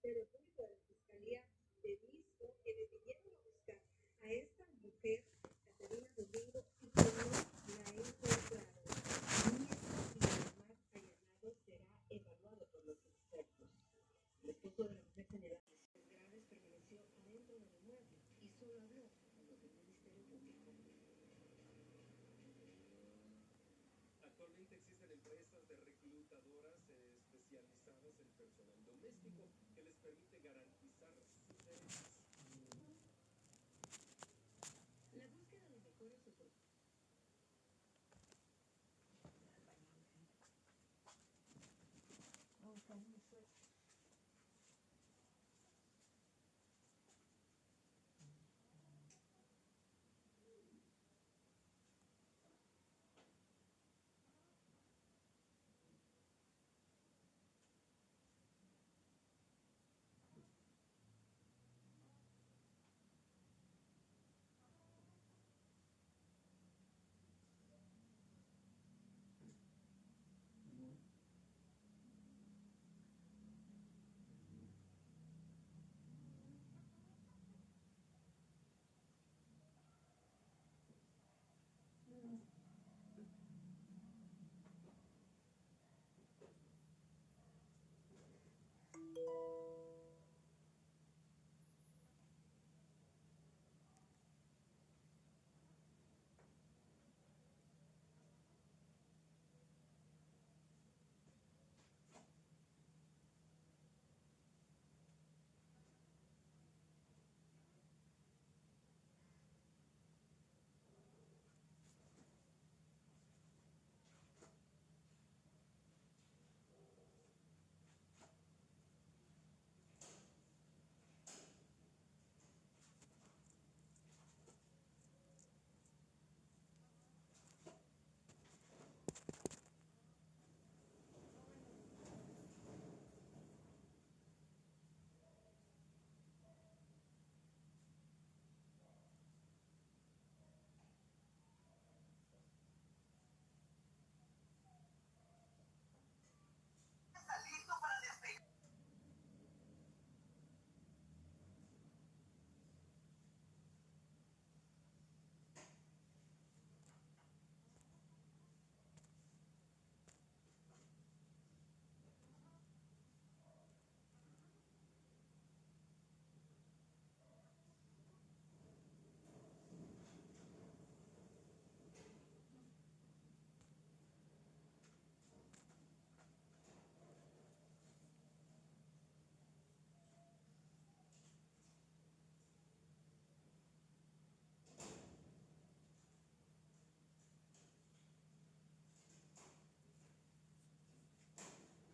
Ministerio Público, de la Fiscalía de Visco, quienes vinieron a buscar a esta mujer, Caterina Domingo, y que no la encontraron. Y esto y lo demás allanado será evaluado por los expertos. El esposo de la mujer señalada graves permaneció adentro del inmueble y solo habló con los del Ministerio Público. Actualmente existen empresas de reclutadoras especializadas en personal doméstico que les permite garantizar sus derechos. La búsqueda de mejores oportunidades.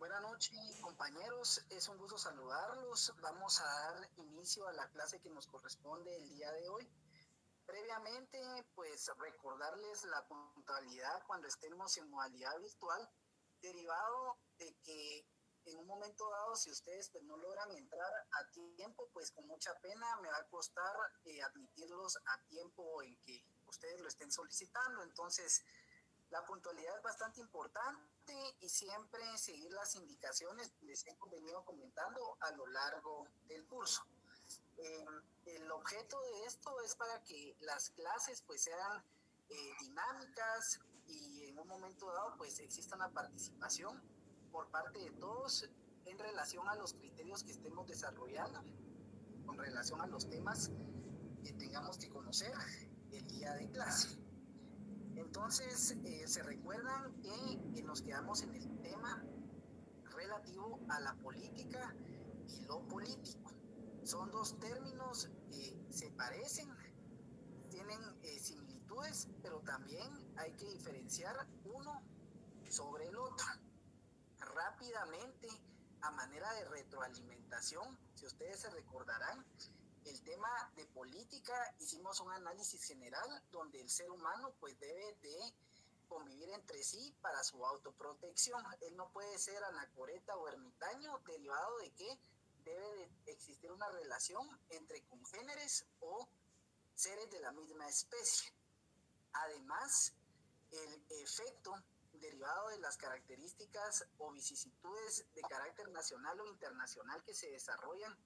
Buenas noches, compañeros. Es un gusto saludarlos. Vamos a dar inicio a la clase que nos corresponde el día de hoy. Previamente, pues recordarles la puntualidad cuando estemos en modalidad virtual, derivado de que en un momento dado, si ustedes pues, no logran entrar a tiempo, pues con mucha pena me va a costar admitirlos a tiempo en que ustedes lo estén solicitando. Entonces, la puntualidad es bastante importante y siempre seguir las indicaciones que les he venido comentando a lo largo del curso. Eh, el objeto de esto es para que las clases pues sean dinámicas y en un momento dado pues exista una participación por parte de todos en relación a los criterios que estemos desarrollando, con relación a los temas que tengamos que conocer el día de clase. Entonces, se recuerdan que nos quedamos en el tema relativo a la política y lo político. Son dos términos que se parecen, tienen similitudes, pero también hay que diferenciar uno sobre el otro. Rápidamente, a manera de retroalimentación, si ustedes se recordarán, el tema de política hicimos un análisis general donde el ser humano pues debe de convivir entre sí para su autoprotección. Él no puede ser anacoreta o ermitaño, derivado de que debe de existir una relación entre congéneres o seres de la misma especie. Además, el efecto derivado de las características o vicisitudes de carácter nacional o internacional que se desarrollan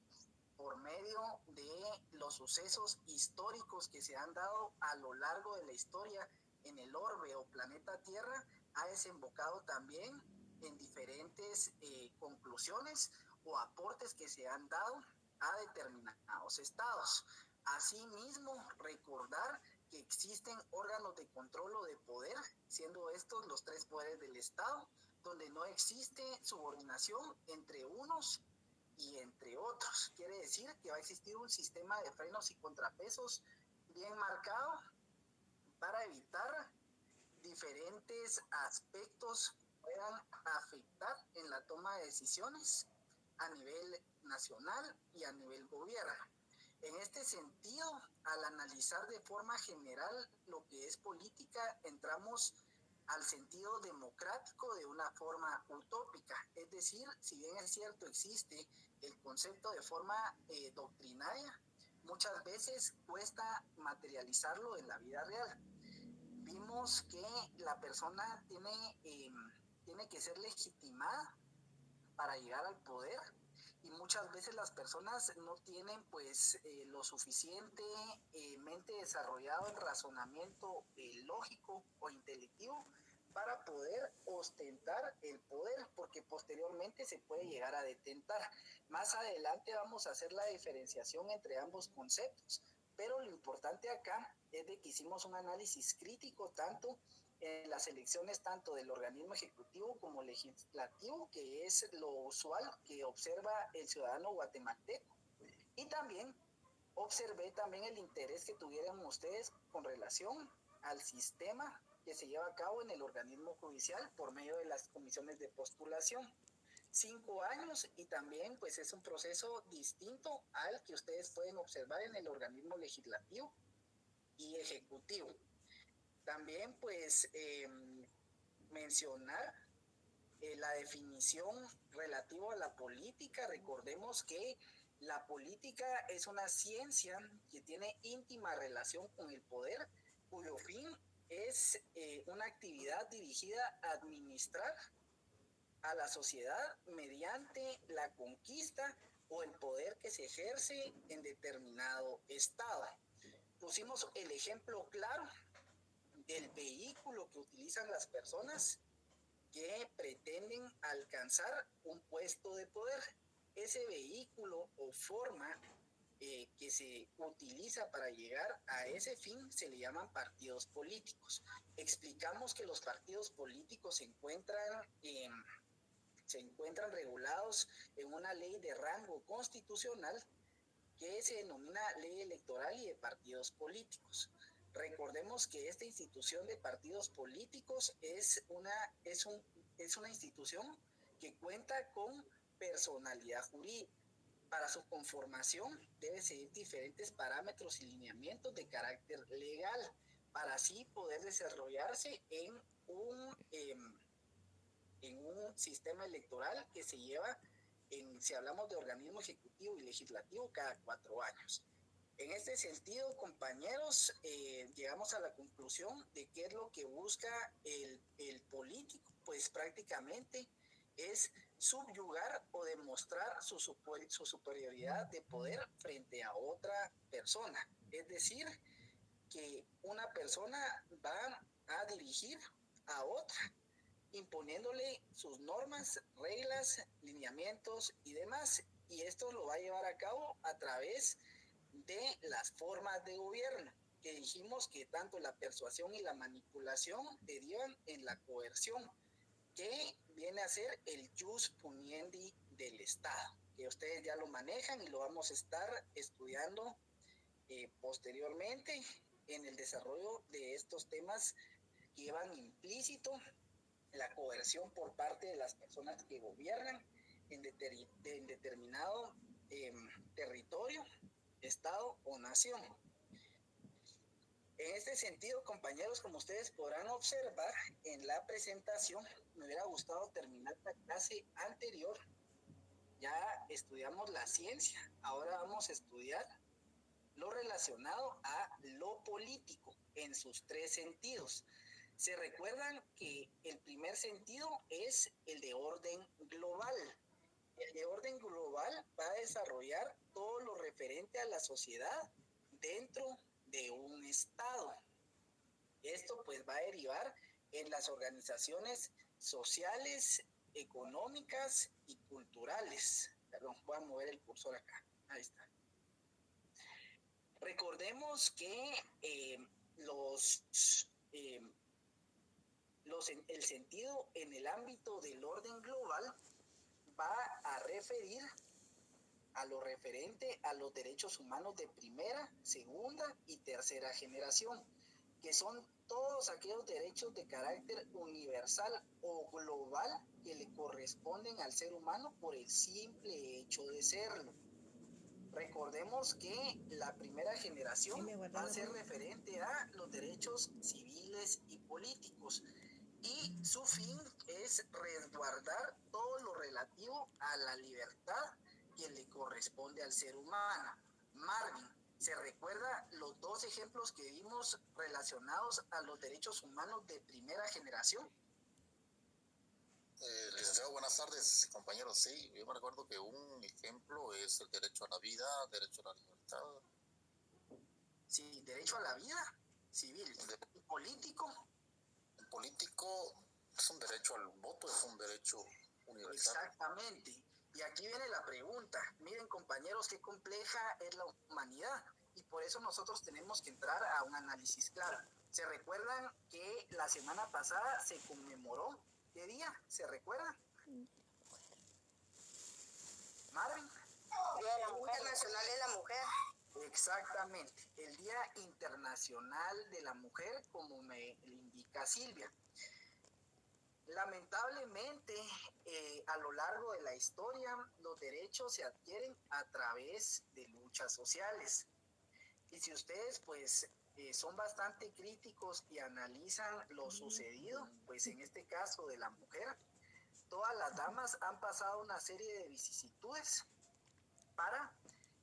por medio de los sucesos históricos que se han dado a lo largo de la historia en el orbe o planeta Tierra, ha desembocado también en diferentes conclusiones o aportes que se han dado a determinados estados. Asimismo, recordar que existen órganos de control o de poder, siendo estos los tres poderes del Estado, donde no existe subordinación entre unos y entre otros. Quiere decir que va a existir un sistema de frenos y contrapesos bien marcado para evitar diferentes aspectos que puedan afectar en la toma de decisiones a nivel nacional y a nivel gobierno. En este sentido, al analizar de forma general lo que es política, entramos al sentido democrático de una forma utópica. Es decir, si bien es cierto, existe el concepto de forma doctrinaria, muchas veces cuesta materializarlo en la vida real. Vimos que la persona tiene que ser legitimada para llegar al poder, y muchas veces las personas no tienen pues lo suficientemente desarrollado el razonamiento lógico o intelectivo para poder ostentar el poder, porque posteriormente se puede llegar a detentar. Más adelante vamos a hacer la diferenciación entre ambos conceptos, pero lo importante acá es de que hicimos un análisis crítico tanto en las elecciones tanto del organismo ejecutivo como legislativo, que es lo usual que observa el ciudadano guatemalteco. Y también observé también el interés que tuvieran ustedes con relación al sistema que se lleva a cabo en el organismo judicial por medio de las comisiones de postulación. 5 años, y también pues es un proceso distinto al que ustedes pueden observar en el organismo legislativo y ejecutivo. También pues mencionar la definición relativa a la política. Recordemos que la política es una ciencia que tiene íntima relación con el poder, cuyo fin es una actividad dirigida a administrar a la sociedad mediante la conquista o el poder que se ejerce en determinado estado. Pusimos el ejemplo claro del vehículo que utilizan las personas que pretenden alcanzar un puesto de poder. Ese vehículo o forma que se utiliza para llegar a ese fin se le llaman partidos políticos. Explicamos que los partidos políticos se encuentran regulados en una ley de rango constitucional que se denomina Ley Electoral y de Partidos Políticos. Recordemos que esta institución de partidos políticos es una institución que cuenta con personalidad jurídica. Para su conformación debe seguir diferentes parámetros y lineamientos de carácter legal para así poder desarrollarse en un sistema electoral que se lleva, si hablamos de organismo ejecutivo y legislativo, cada 4 años. En este sentido, compañeros, llegamos a la conclusión de qué es lo que busca el político, pues prácticamente es subyugar o demostrar su superioridad de poder frente a otra persona. Es decir, que una persona va a dirigir a otra, imponiéndole sus normas, reglas, lineamientos y demás. Y esto lo va a llevar a cabo a través de las formas de gobierno, que dijimos que tanto la persuasión y la manipulación derivan en la coerción, que viene a ser el jus puniendi del Estado, que ustedes ya lo manejan y lo vamos a estar estudiando posteriormente en el desarrollo de estos temas que llevan implícito la coerción por parte de las personas que gobiernan en determinado territorio, estado o nación. En este sentido, compañeros, como ustedes podrán observar en la presentación, me hubiera gustado terminar la clase anterior. Ya estudiamos la ciencia, ahora vamos a estudiar lo relacionado a lo político en sus 3 sentidos. Se recuerdan que el primer sentido es el de orden global. El de orden global va a desarrollar todo lo referente a la sociedad dentro de un estado. Esto pues va a derivar en las organizaciones sociales, económicas y culturales. Perdón, voy a mover el cursor acá. Ahí está. Recordemos que el sentido en el ámbito del orden global va a referir a lo referente a los derechos humanos de primera, segunda y tercera generación, que son todos aquellos derechos de carácter universal o global que le corresponden al ser humano por el simple hecho de serlo. Recordemos que la primera generación va a ser referente a los derechos civiles y políticos, y su fin es resguardar todo lo relativo a la libertad que le corresponde al ser humano. Marvin, ¿se recuerda los dos ejemplos que vimos relacionados a los derechos humanos de primera generación? Licenciado, buenas tardes, compañeros. Sí, yo me recuerdo que un ejemplo es el derecho a la vida, derecho a la libertad. Sí, derecho a la vida civil y político. El político es un derecho al voto, es un derecho universal. Exactamente. Y aquí viene la pregunta. Miren, compañeros, qué compleja es la humanidad. Y por eso nosotros tenemos que entrar a un análisis claro. ¿Se recuerdan que la semana pasada se conmemoró qué día? ¿Se recuerdan? Marvin. Día de la Mujer Nacional de la Mujer. Exactamente. El Día Internacional de la Mujer, como me indica Silvia. Lamentablemente, a lo largo de la historia, los derechos se adquieren a través de luchas sociales. Y si ustedes, pues, son bastante críticos y analizan lo sucedido, pues en este caso de la mujer, todas las damas han pasado una serie de vicisitudes para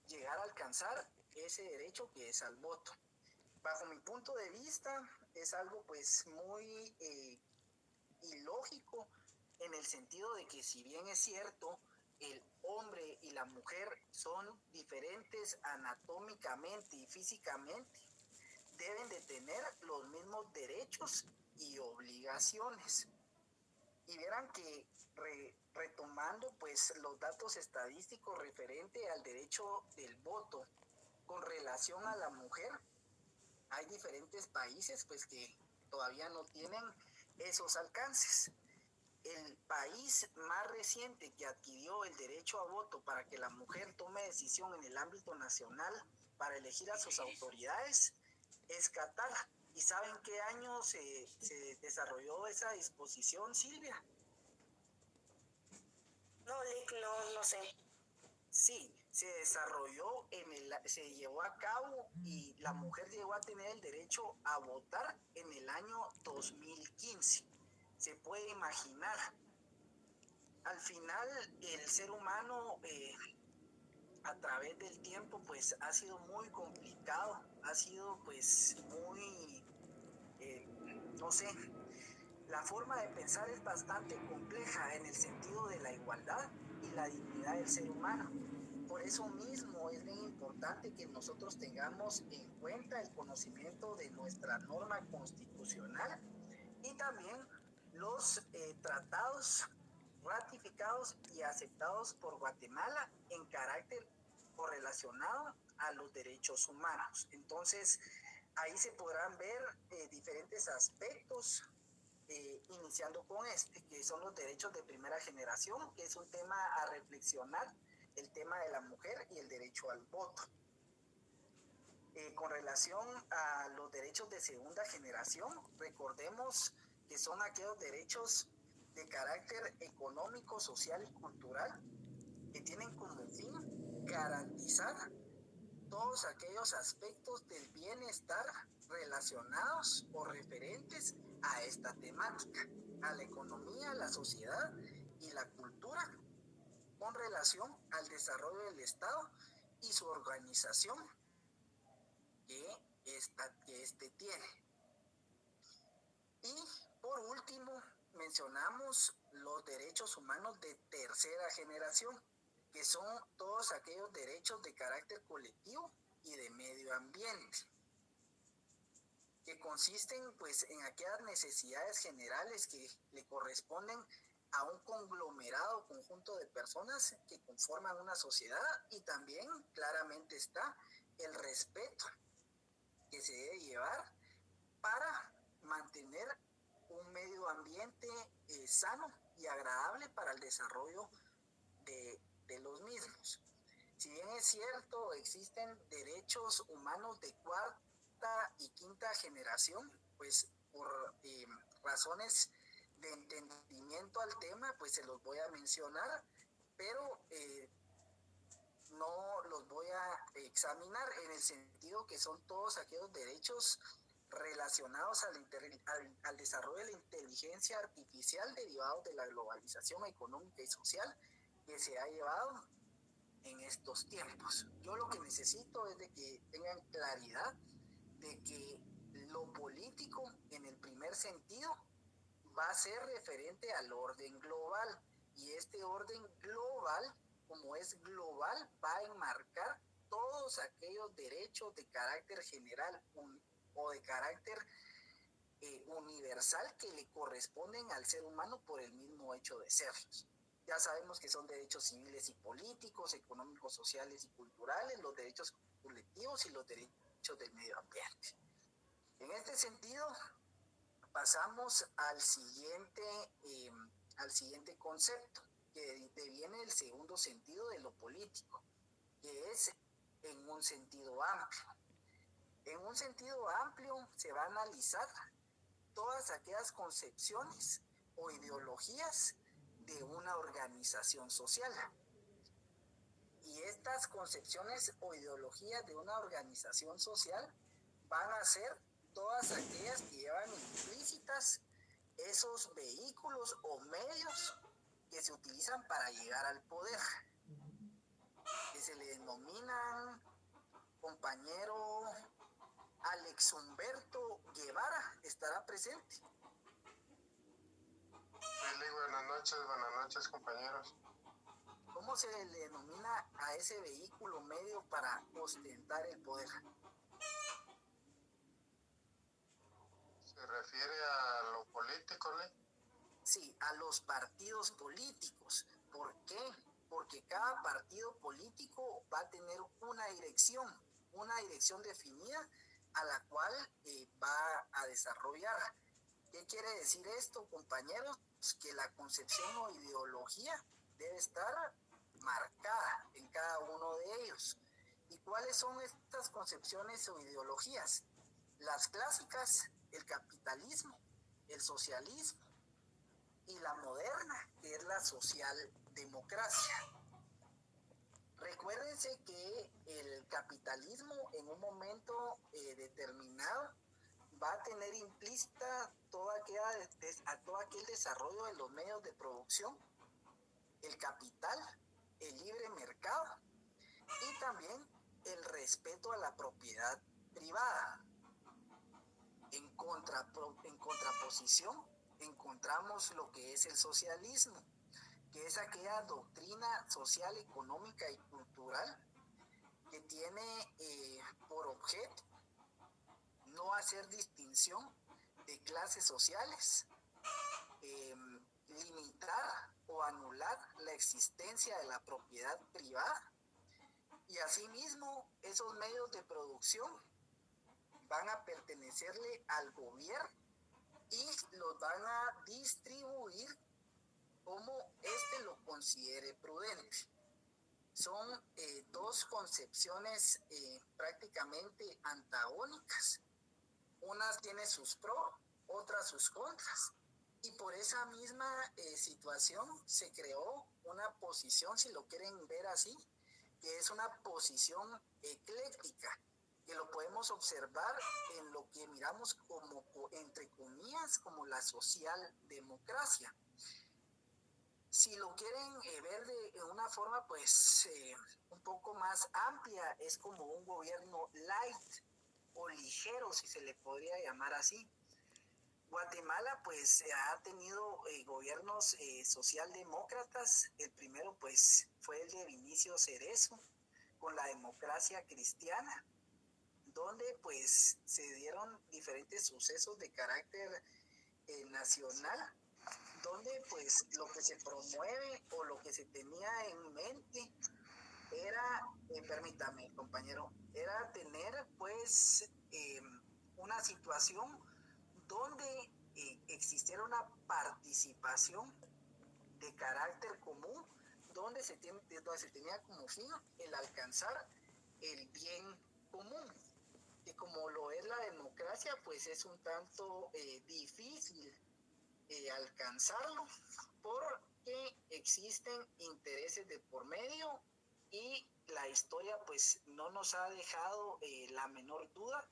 llegar a alcanzar ese derecho que es al voto. Bajo mi punto de vista, es algo pues muy ilógico, en el sentido de que, si bien es cierto, el hombre y la mujer son diferentes anatómicamente y físicamente, deben de tener los mismos derechos y obligaciones. Y verán que retomando pues los datos estadísticos referente al derecho del voto con relación a la mujer, hay diferentes países pues que todavía no tienen esos alcances. El país más reciente que adquirió el derecho a voto para que la mujer tome decisión en el ámbito nacional para elegir a sus autoridades es Qatar. ¿Y saben qué año se desarrolló esa disposición, Silvia? No, Lick, no sé. Sí, se desarrolló, se llevó a cabo y la mujer llegó a tener el derecho a votar en el año 2015. Se puede imaginar. Al final, el ser humano, a través del tiempo, pues ha sido muy complicado, ha sido pues muy, no sé, la forma de pensar es bastante compleja en el sentido de la igualdad y la dignidad del ser humano. Por eso mismo es bien importante que nosotros tengamos en cuenta el conocimiento de nuestra norma constitucional y también los tratados ratificados y aceptados por Guatemala en carácter correlacionado a los derechos humanos. Entonces, ahí se podrán ver diferentes aspectos, iniciando con este, que son los derechos de primera generación, que es un tema a reflexionar, el tema de la mujer y el derecho al voto. Con relación a los derechos de segunda generación, recordemos que son aquellos derechos de carácter económico, social y cultural que tienen como fin garantizar todos aquellos aspectos del bienestar relacionados o referentes a esta temática, a la economía, la sociedad y la cultura, con relación al desarrollo del Estado y su organización que este tiene. Y por último, mencionamos los derechos humanos de tercera generación, que son todos aquellos derechos de carácter colectivo y de medio ambiente, que consisten pues en aquellas necesidades generales que le corresponden a un conglomerado conjunto de personas que conforman una sociedad, y también claramente está el respeto que se debe llevar para mantener un medio ambiente sano y agradable para el desarrollo de los mismos. Si bien es cierto, existen derechos humanos de cuarta y quinta generación, pues por razones de entendimiento al tema, pues se los voy a mencionar, pero no los voy a examinar en el sentido que son todos aquellos derechos relacionados al desarrollo de la inteligencia artificial derivados de la globalización económica y social que se ha llevado en estos tiempos. Yo lo que necesito es de que tengan claridad de que lo político en el primer sentido va a ser referente al orden global, y este orden global, como es global, va a enmarcar todos aquellos derechos de carácter general o de carácter universal que le corresponden al ser humano por el mismo hecho de serlos. Ya sabemos que son derechos civiles y políticos, económicos, sociales y culturales, los derechos colectivos y los derechos del medio ambiente. En este sentido, pasamos al siguiente concepto, que deviene el segundo sentido de lo político, que es en un sentido amplio. En un sentido amplio se va a analizar todas aquellas concepciones o ideologías de una organización social. Y estas concepciones o ideologías de una organización social van a ser todas aquellas que llevan implícitas esos vehículos o medios que se utilizan para llegar al poder, que se le denominan, compañero Alex Humberto Guevara, ¿estará presente? Billy, buenas noches compañeros. ¿Cómo se le denomina a ese vehículo medio para ostentar el poder? ¿Se refiere a lo político, Lee? Sí, a los partidos políticos. ¿Por qué? Porque cada partido político va a tener una dirección definida a la cual va a desarrollar. ¿Qué quiere decir esto, compañeros? Que la concepción o ideología debe estar marcada en cada uno de ellos. ¿Y cuáles son estas concepciones o ideologías? Las clásicas, el capitalismo, el socialismo, y la moderna, que es la socialdemocracia. Recuérdense que el capitalismo en un momento determinado va a tener implícita todo aquel desarrollo de los medios de producción, el capital, el libre mercado y también el respeto a la propiedad privada. En contraposición encontramos lo que es el socialismo, que es aquella doctrina social, económica y cultural que tiene por objeto no hacer distinción de clases sociales, limitar o anular la existencia de la propiedad privada, y asimismo esos medios de producción van a pertenecerle al gobierno y los van a distribuir como éste lo considere prudente. Son dos concepciones prácticamente antagónicas. Unas tienen sus pros, otras sus contras. Y por esa misma situación se creó una posición, si lo quieren ver así, que es una posición ecléctica, que lo podemos observar en lo que miramos como, entre comillas, como la socialdemocracia. Si lo quieren ver de una forma pues un poco más amplia, es como un gobierno light o ligero, si se le podría llamar así. Guatemala pues ha tenido gobiernos socialdemócratas. El primero pues fue el de Vinicio Cerezo con la democracia cristiana, donde pues se dieron diferentes sucesos de carácter nacional, donde pues lo que se promueve o lo que se tenía en mente era, permítame compañero, era tener pues una situación donde existiera una participación de carácter común, donde donde se tenía como fin el alcanzar el bien común, que como lo es la democracia, pues es un tanto difícil alcanzarlo, porque existen intereses de por medio y la historia pues no nos ha dejado la menor duda,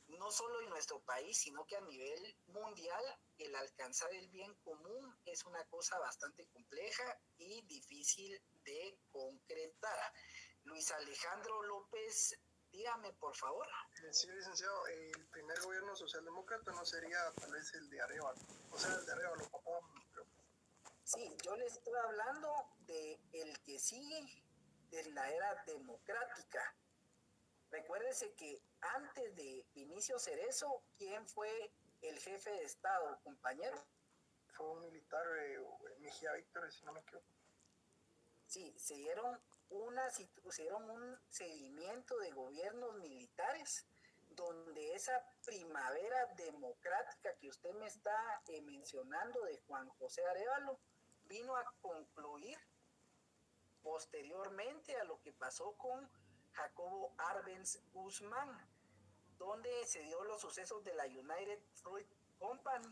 no solo en nuestro país, sino que a nivel mundial el alcanzar el bien común es una cosa bastante compleja y difícil de concretar. Luis Alejandro López, dígame por favor. Sí, licenciado, el primer gobierno socialdemócrata no sería tal vez el de Arevalo, o sea, el de Arevalo, papá, pero... Sí, yo le estoy hablando de el que sigue de la era democrática. Recuérdese que antes de Vinicio Cerezo, ¿quién fue el jefe de Estado, compañero? Fue un militar, Mejía Víctor, si no me equivoco. Sí, se dieron un seguimiento de gobiernos militares donde esa primavera democrática que usted me está mencionando de Juan José Arévalo vino a concluir posteriormente a lo que pasó con Jacobo Arbenz Guzmán, donde se dio los sucesos de la United Fruit Company,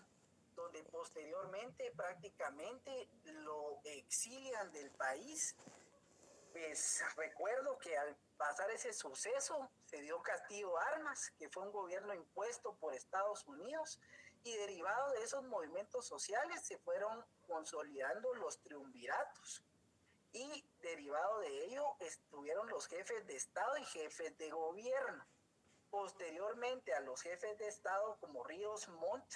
donde posteriormente prácticamente lo exilian del país. Pues recuerdo que al pasar ese suceso se dio Castillo Armas, que fue un gobierno impuesto por Estados Unidos, y derivado de esos movimientos sociales se fueron consolidando los triunviratos. Y derivado de ello estuvieron los jefes de Estado y jefes de gobierno. Posteriormente a los jefes de Estado como Ríos Montt,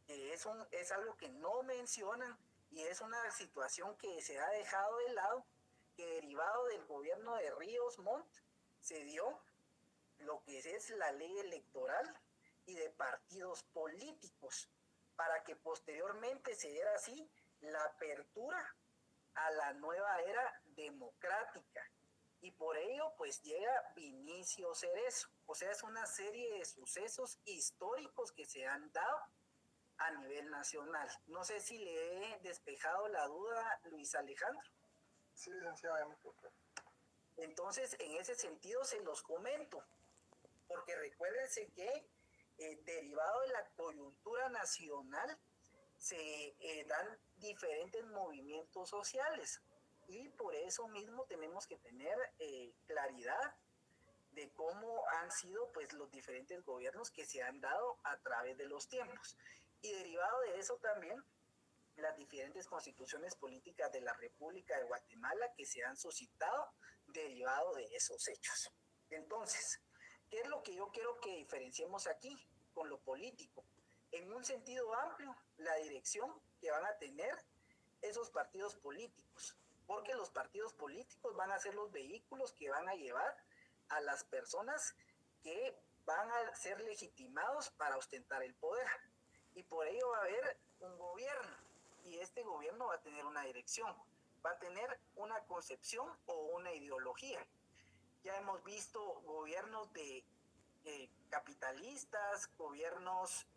que es algo que no mencionan y es una situación que se ha dejado de lado, que derivado del gobierno de Ríos Montt se dio lo que es la ley electoral y de partidos políticos, para que posteriormente se diera así la apertura a la nueva era democrática. Y por ello pues llega Vinicio Cerezo. O sea, es una serie de sucesos históricos que se han dado a nivel nacional. No sé si le he despejado la duda, Luis Alejandro. Sí, licenciado, ya me equivoqué. Entonces, en ese sentido se los comento, porque recuérdense que derivado de la coyuntura nacional se dan diferentes movimientos sociales y por eso mismo tenemos que tener claridad de cómo han sido pues los diferentes gobiernos que se han dado a través de los tiempos, y derivado de eso también las diferentes constituciones políticas de la República de Guatemala que se han suscitado derivado de esos hechos. Entonces, ¿qué es lo que yo quiero que diferenciemos aquí con lo político? En un sentido amplio, la dirección que van a tener esos partidos políticos, porque los partidos políticos van a ser los vehículos que van a llevar a las personas que van a ser legitimados para ostentar el poder. Y por ello va a haber un gobierno, y este gobierno va a tener una dirección, va a tener una concepción o una ideología. Ya hemos visto gobiernos de capitalistas, gobiernos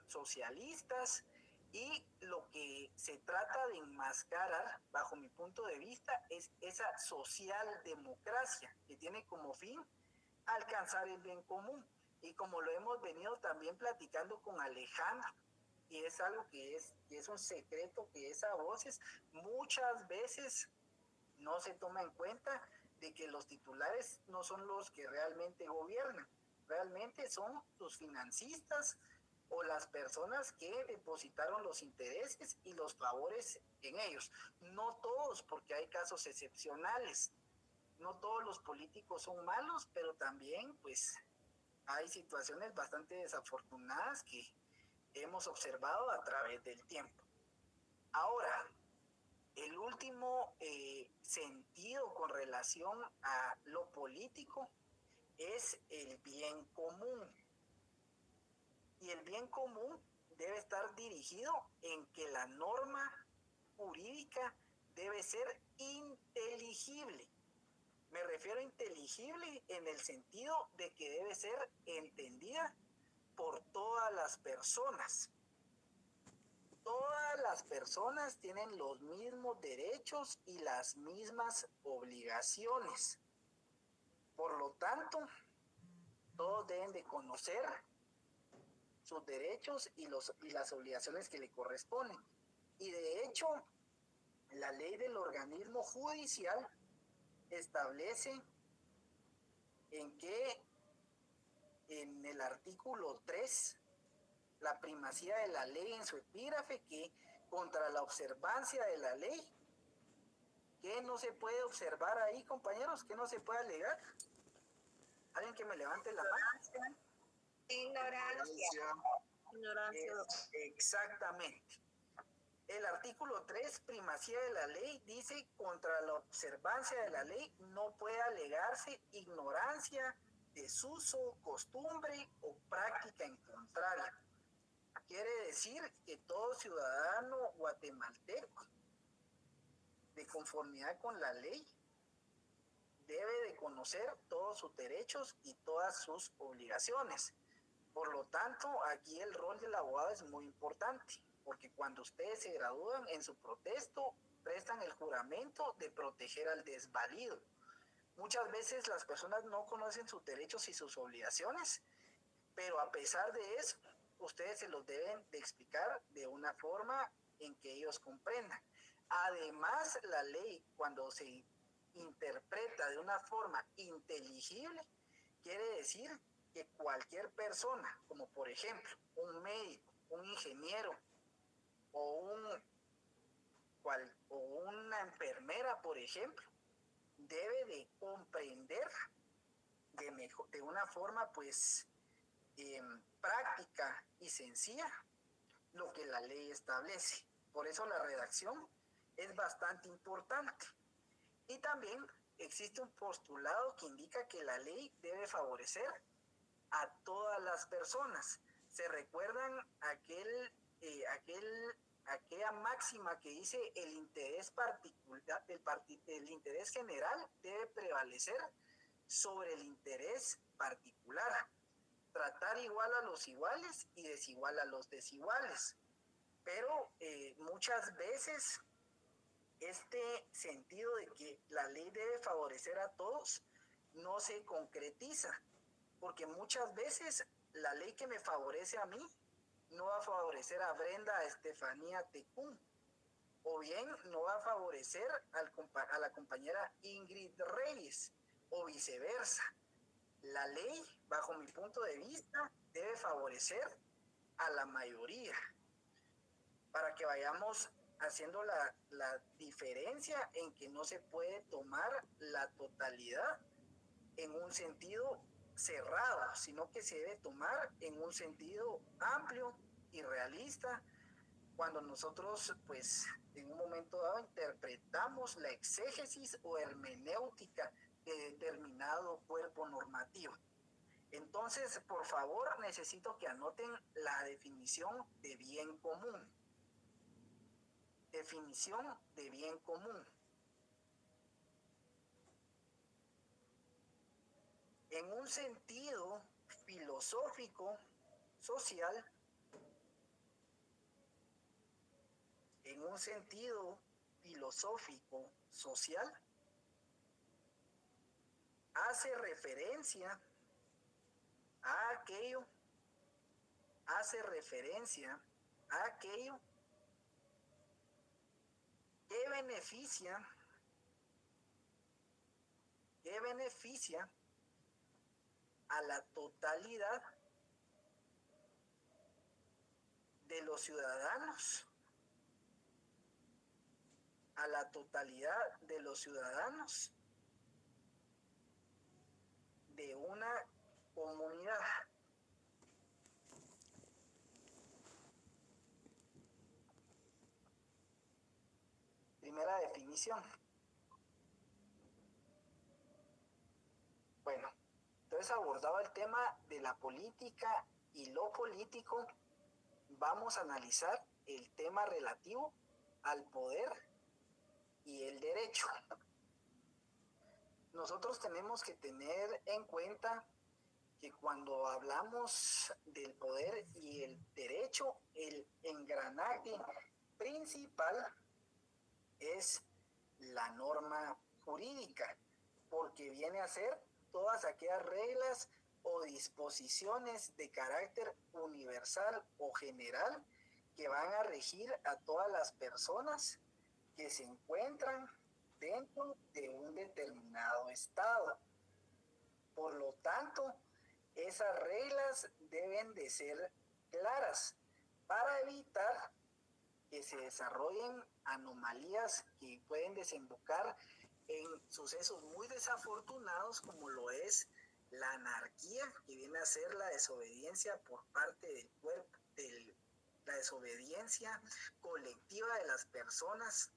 socialistas, y lo que se trata de enmascarar, bajo mi punto de vista, es esa socialdemocracia que tiene como fin alcanzar el bien común. Y como lo hemos venido también platicando con Alejandro, y es algo que es un secreto, que es a voces, muchas veces no se toma en cuenta de que los titulares no son los que realmente gobiernan, realmente son los financistas o las personas que depositaron los intereses y los favores en ellos. No todos, porque hay casos excepcionales, no todos los políticos son malos, pero también pues hay situaciones bastante desafortunadas que hemos observado a través del tiempo. Ahora, el último sentido con relación a lo político es el bien común. Y el bien común debe estar dirigido en que la norma jurídica debe ser inteligible. Me refiero a inteligible en el sentido de que debe ser entendida por todas las personas. Todas las personas tienen los mismos derechos y las mismas obligaciones. Por lo tanto, todos deben de conocer sus derechos y las obligaciones que le corresponden. Y de hecho, la ley del organismo judicial establece en que en el artículo 3, la primacía de la ley en su epígrafe, que contra la observancia de la ley, ¿qué no se puede observar ahí, compañeros? ¿Qué no se puede alegar? ¿Alguien que me levante la mano? Ignorancia. Exactamente. El artículo 3, primacía de la ley, dice: contra la observancia de la ley no puede alegarse ignorancia, desuso, costumbre o práctica en contrario. Quiere decir que todo ciudadano guatemalteco, de conformidad con la ley, debe de conocer todos sus derechos y todas sus obligaciones. Por lo tanto, aquí el rol del abogado es muy importante, porque cuando ustedes se gradúan, en su protesto prestan el juramento de proteger al desvalido. Muchas veces las personas no conocen sus derechos y sus obligaciones, pero a pesar de eso, ustedes se los deben de explicar de una forma en que ellos comprendan. Además, la ley, cuando se interpreta de una forma inteligible, quiere decir que cualquier persona, como por ejemplo un médico, un ingeniero o una enfermera, por ejemplo, debe de comprender de una forma pues práctica y sencilla lo que la ley establece. Por eso la redacción es bastante importante. Y también existe un postulado que indica que la ley debe favorecer a todas las personas. ¿Se recuerdan aquella máxima que dice: el interés particular, el interés general debe prevalecer sobre el interés particular? Tratar igual a los iguales y desigual a los desiguales. Pero muchas veces este sentido de que la ley debe favorecer a todos no se concretiza, porque muchas veces la ley que me favorece a mí no va a favorecer a Brenda Estefanía Tecún, o bien no va a favorecer a la compañera Ingrid Reyes, o viceversa. La ley, bajo mi punto de vista, debe favorecer a la mayoría, para que vayamos haciendo la diferencia en que no se puede tomar la totalidad en un sentido cerrado, sino que se debe tomar en un sentido amplio y realista, cuando nosotros pues en un momento dado interpretamos la exégesis o hermenéutica de determinado cuerpo normativo. Entonces, por favor, necesito que anoten la definición de bien común. Definición de bien común. En un sentido filosófico, social, hace referencia a aquello que beneficia a la totalidad de los ciudadanos, de una comunidad. definición. Bueno, entonces abordado el tema de la política y lo político, vamos a analizar el tema relativo al poder y el derecho. Nosotros tenemos que tener en cuenta que cuando hablamos del poder y el derecho, el engranaje principal es la norma jurídica, porque viene a ser todas aquellas reglas o disposiciones de carácter universal o general que van a regir a todas las personas que se encuentran dentro de un determinado estado. Por lo tanto, esas reglas deben de ser claras para evitar que se desarrollen anomalías que pueden desembocar en sucesos muy desafortunados, como lo es la anarquía, que viene a ser la desobediencia por parte del cuerpo, la desobediencia colectiva de las personas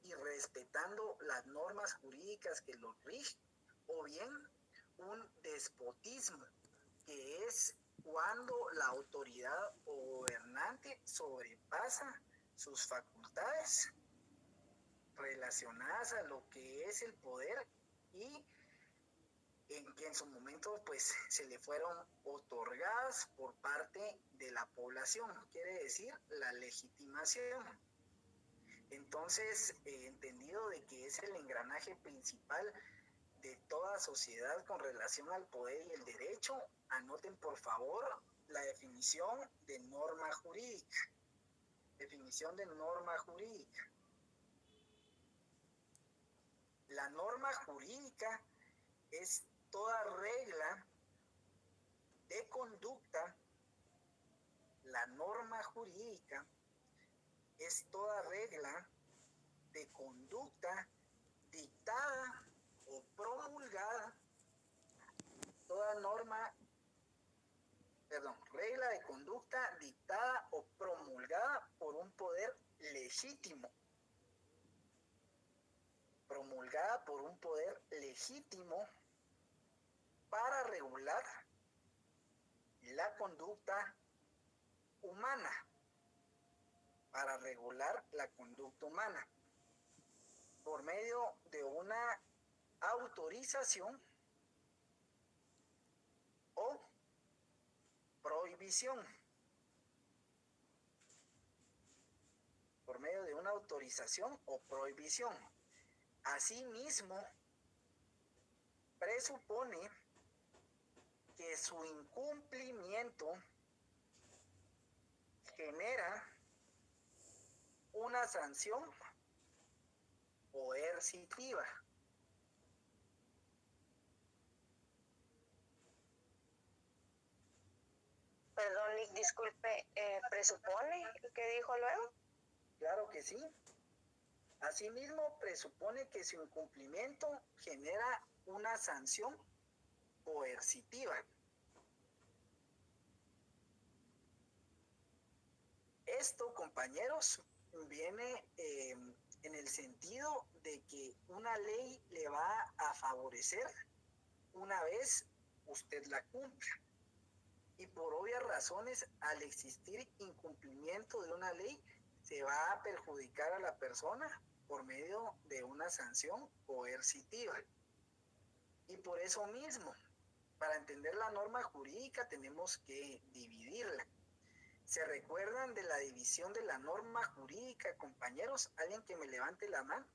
y respetando las normas jurídicas que los rigen, o bien un despotismo, que es cuando la autoridad o gobernante sobrepasa sus facultades relacionadas a lo que es el poder y en que en su momento pues se le fueron otorgadas por parte de la población, quiere decir la legitimación. Entonces, entendido de que es el engranaje principal de toda sociedad con relación al poder y el derecho, anoten por favor la definición de norma jurídica. Definición de norma jurídica. La norma jurídica es toda regla de conducta. La norma jurídica es toda regla de conducta dictada o promulgada, regla de conducta dictada o promulgada por un poder legítimo. Promulgada por un poder legítimo para regular la conducta humana. Para regular la conducta humana. Por medio de una autorización o prohibición. Por medio de una autorización o prohibición. Asimismo, presupone que su incumplimiento genera una sanción coercitiva. Perdón, Nick, disculpe, ¿presupone que dijo luego? Claro que sí. Asimismo, presupone que su incumplimiento genera una sanción coercitiva. Esto, compañeros, viene en el sentido de que una ley le va a favorecer una vez usted la cumpla. Y por obvias razones, al existir incumplimiento de una ley, se va a perjudicar a la persona por medio de una sanción coercitiva. Y por eso mismo, para entender la norma jurídica tenemos que dividirla. ¿Se recuerdan de la división de la norma jurídica, compañeros? ¿Alguien que me levante la mano?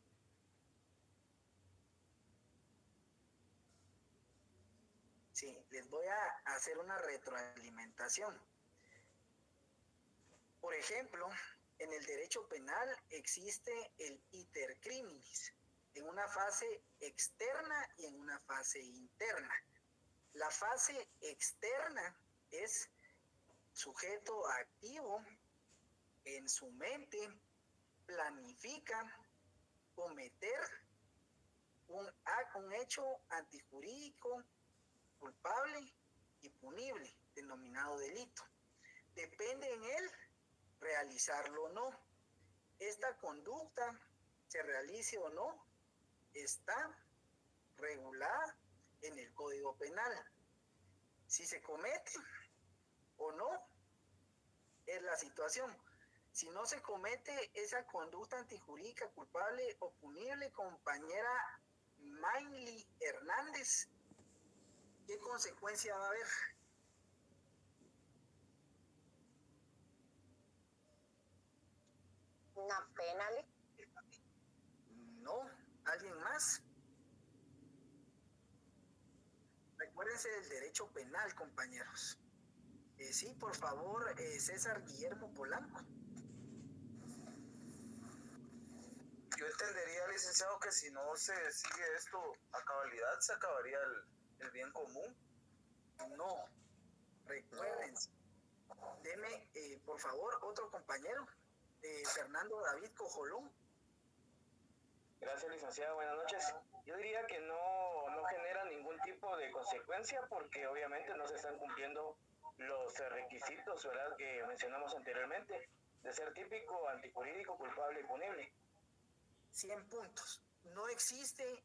Sí, les voy a hacer una retroalimentación. Por ejemplo, en el derecho penal existe el iter criminis, en una fase externa y en una fase interna. La fase externa es sujeto activo, en su mente planifica cometer un hecho antijurídico culpable y punible, denominado delito. Depende en él realizarlo o no. Esta conducta se realice o no, está regulada en el Código Penal. Si se comete o no, es la situación. Si no se comete esa conducta antijurídica culpable o punible, compañera Mayli Hernández, ¿qué consecuencia va a haber? Una pena, Lick. No, ¿alguien más? Recuérdense del derecho penal, compañeros. Sí, por favor, César Guillermo Polanco. Yo entendería, licenciado, que si no se sigue esto a cabalidad, se acabaría el bien común. No, recuérdense. Deme, por favor, otro compañero, Fernando David Cojolón. Gracias, licenciado. Buenas noches. Yo diría que no genera ningún tipo de consecuencia porque obviamente no se están cumpliendo los requisitos, ¿verdad?, que mencionamos anteriormente, de ser típico, antijurídico, culpable y punible. 100 puntos. No existe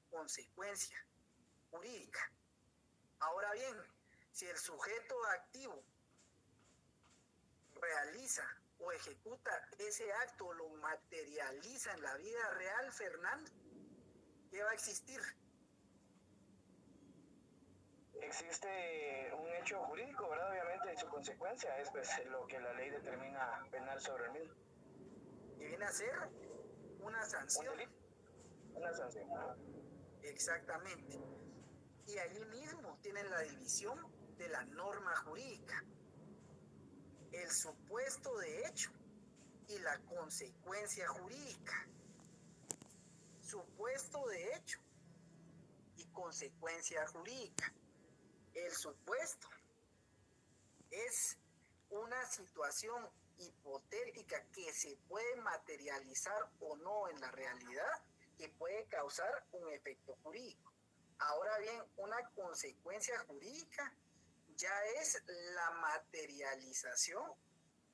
consecuencia jurídica. Ahora bien, si el sujeto activo realiza o ejecuta ese acto, lo materializa en la vida real, Fernando, ¿qué va a existir? Existe un hecho jurídico, ¿verdad? Obviamente, y su consecuencia es pues lo que la ley determina penal sobre el mismo. Y viene a ser una sanción. ¿Un delito? Una sanción. Exactamente. Y allí mismo tienen la división de la norma jurídica. El supuesto de hecho y la consecuencia jurídica. Supuesto de hecho y consecuencia jurídica. El supuesto es una situación hipotética que se puede materializar o no en la realidad, que puede causar un efecto jurídico. Ahora bien, una consecuencia jurídica ya es la materialización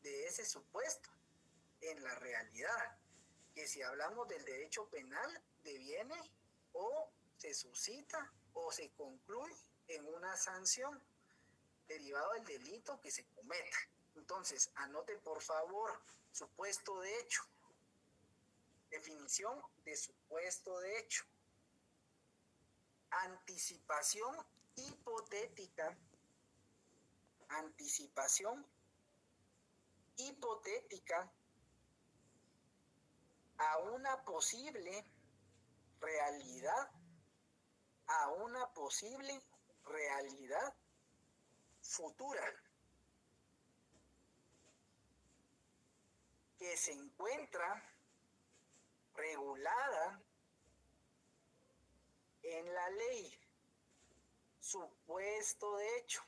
de ese supuesto en la realidad, que si hablamos del derecho penal, deviene o se suscita o se concluye en una sanción derivado del delito que se cometa. Entonces, anote por favor, supuesto de hecho. Definición de supuesto de hecho. Anticipación hipotética. Anticipación hipotética a una posible realidad, a una posible realidad futura que se encuentra regulada en la ley. Supuesto de hecho